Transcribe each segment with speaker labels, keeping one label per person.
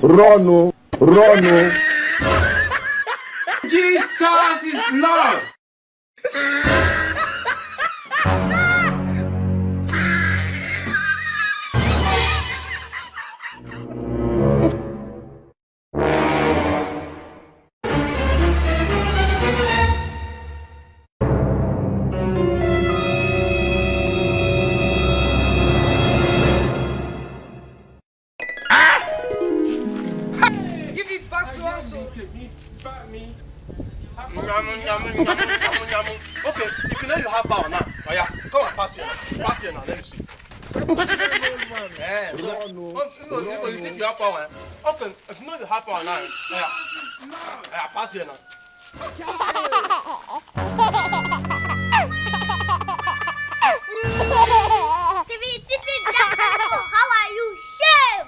Speaker 1: Run, run.
Speaker 2: Jesus is Lord.
Speaker 3: Give it back to us.
Speaker 4: Okay, if you know you have power now, oh yeah, come and pass here now. Pass here now, let me see. Yeah, so, you think you have power? Okay, if you know you have power now, oh yeah, pass here now.
Speaker 5: Tiffy, how are you? Shame!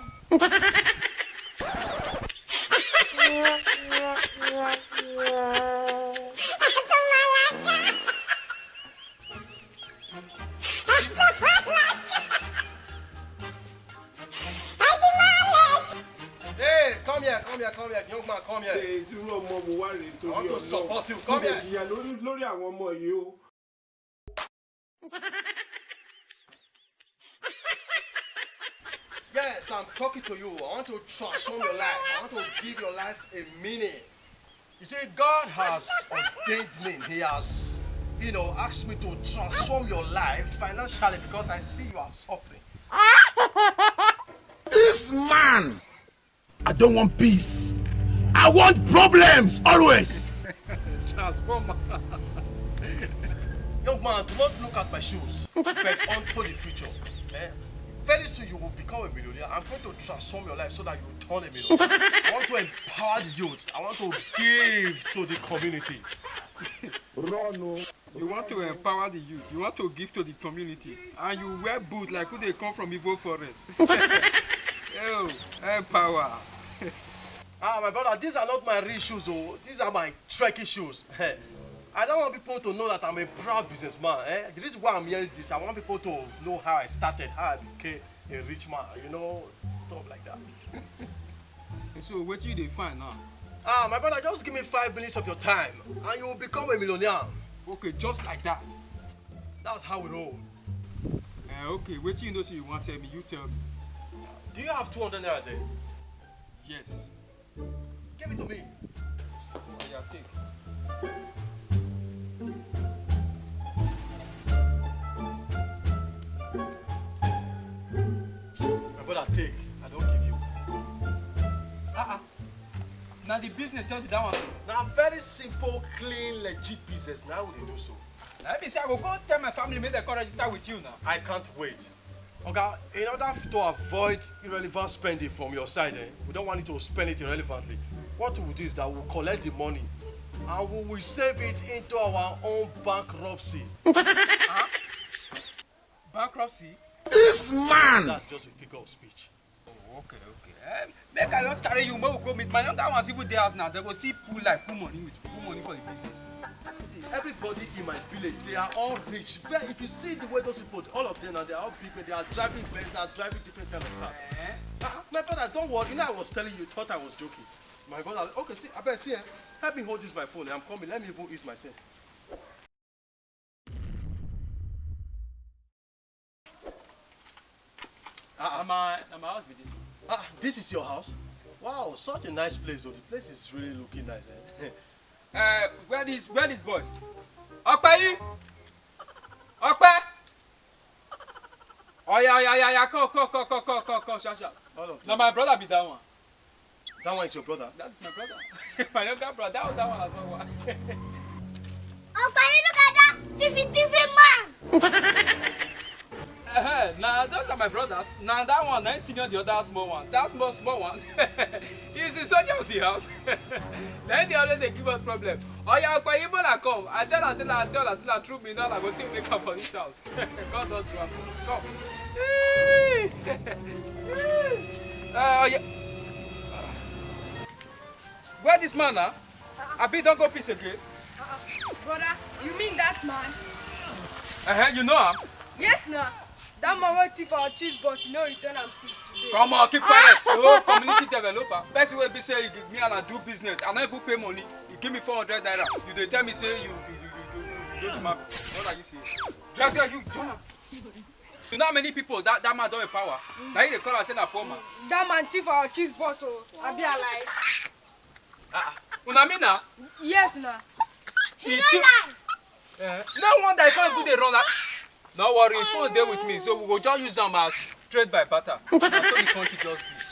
Speaker 4: Hey, come here, young man, come here. I want to support you, come here. Yes, I'm talking to you. I want to transform your life. I want to give your life a meaning. You see, God has ordained me. He has, asked me to transform your life financially because I see you are suffering.
Speaker 1: This man. I don't want peace. I want problems always.
Speaker 4: Transformer. Young man, do not look at my shoes, but onto the future. Very soon you will become a millionaire. I'm going to transform your life so that you turn a millionaire. I want to empower the youth. I want to give to the community.
Speaker 3: You want to empower the youth. You want to give to the community. And you wear boots like who they come from Evil Forest. Yo, empower.
Speaker 4: My brother, these are not my real shoes. Oh. These are my trekkie shoes. I don't want people to know that I'm a proud businessman. The reason why I'm hearing this, I want people to know how I started, how I became a rich man, stuff like that.
Speaker 3: So what you they find now?
Speaker 4: My brother, just give me 5 minutes of your time and you will become a millionaire.
Speaker 3: Okay, just like that.
Speaker 4: That's how we roll.
Speaker 3: Okay, what you know so you want to tell me, you tell me.
Speaker 4: Do you have 200 naira there?
Speaker 3: Yes.
Speaker 4: Give it to me.
Speaker 3: Oh, yeah, take.
Speaker 4: My brother, take. I don't give you.
Speaker 3: Now the business just be that one.
Speaker 4: Now very simple, clean, legit business. Now will they do so?
Speaker 3: Let me say I will go tell my family make they come register with you now.
Speaker 4: I can't wait. Okay, in order to avoid irrelevant spending from your side, we don't want you to spend it irrelevantly. What we will do is that we'll collect the money and we will save it into our own bankruptcy.
Speaker 3: Bankruptcy?
Speaker 1: This man.
Speaker 4: That's just a figure of speech.
Speaker 3: Oh, okay. Make I just carry you, make we go meet my younger ones even there now. They will still put money for the business.
Speaker 4: See, everybody in my village, they are all rich. If you see the way those people, all of them now, they are all big men. They are driving Benz, they are driving different kind of cars. My brother, don't worry. I was telling you, thought I was joking. My brother, okay, see, I better see. Help me hold this my phone. I'm coming. Let me even ease myself.
Speaker 3: My house be this one.
Speaker 4: This is your house? Wow, such a nice place. The place is really looking nice.
Speaker 3: Where these boys? Okpe! Oh yeah, come, sharp. Now my brother be that one.
Speaker 4: That one is your brother?
Speaker 3: That is my brother. My younger brother, that one as well.
Speaker 5: Okay, look at that Tiffy man!
Speaker 3: Now those are my brothers. Now that one, I senior the other small one. That small one. He's the soldier of the house. Then they always they give us problem. Oh yeah, okay, even I come. I tell her, say that through me now I go take makeup for this house. God don't drop. Come. Yeah. Where this man now? Abi don't go peace again.
Speaker 6: Brother, you mean that man?
Speaker 3: You know him?
Speaker 6: Yes, no. That man will thief our cheese boss, you know, return am 6 today.
Speaker 3: Come on, keep quiet. Oh, community developer. Best way be say you give me and I do business. I never pay money. You give me 400 naira. You dey tell me say you go to my. What are you saying? Dress here, you don't. You know how many people that man don't have power. Now he dey call and say na poor man.
Speaker 6: That man thief our cheese boss, oh, I be alive.
Speaker 3: Una mean na?
Speaker 6: Yes, na.
Speaker 3: He thief. No wonder I can't do the run. No worry, phone dey with me, so we go just use them as trade by barter. That's what the country just be.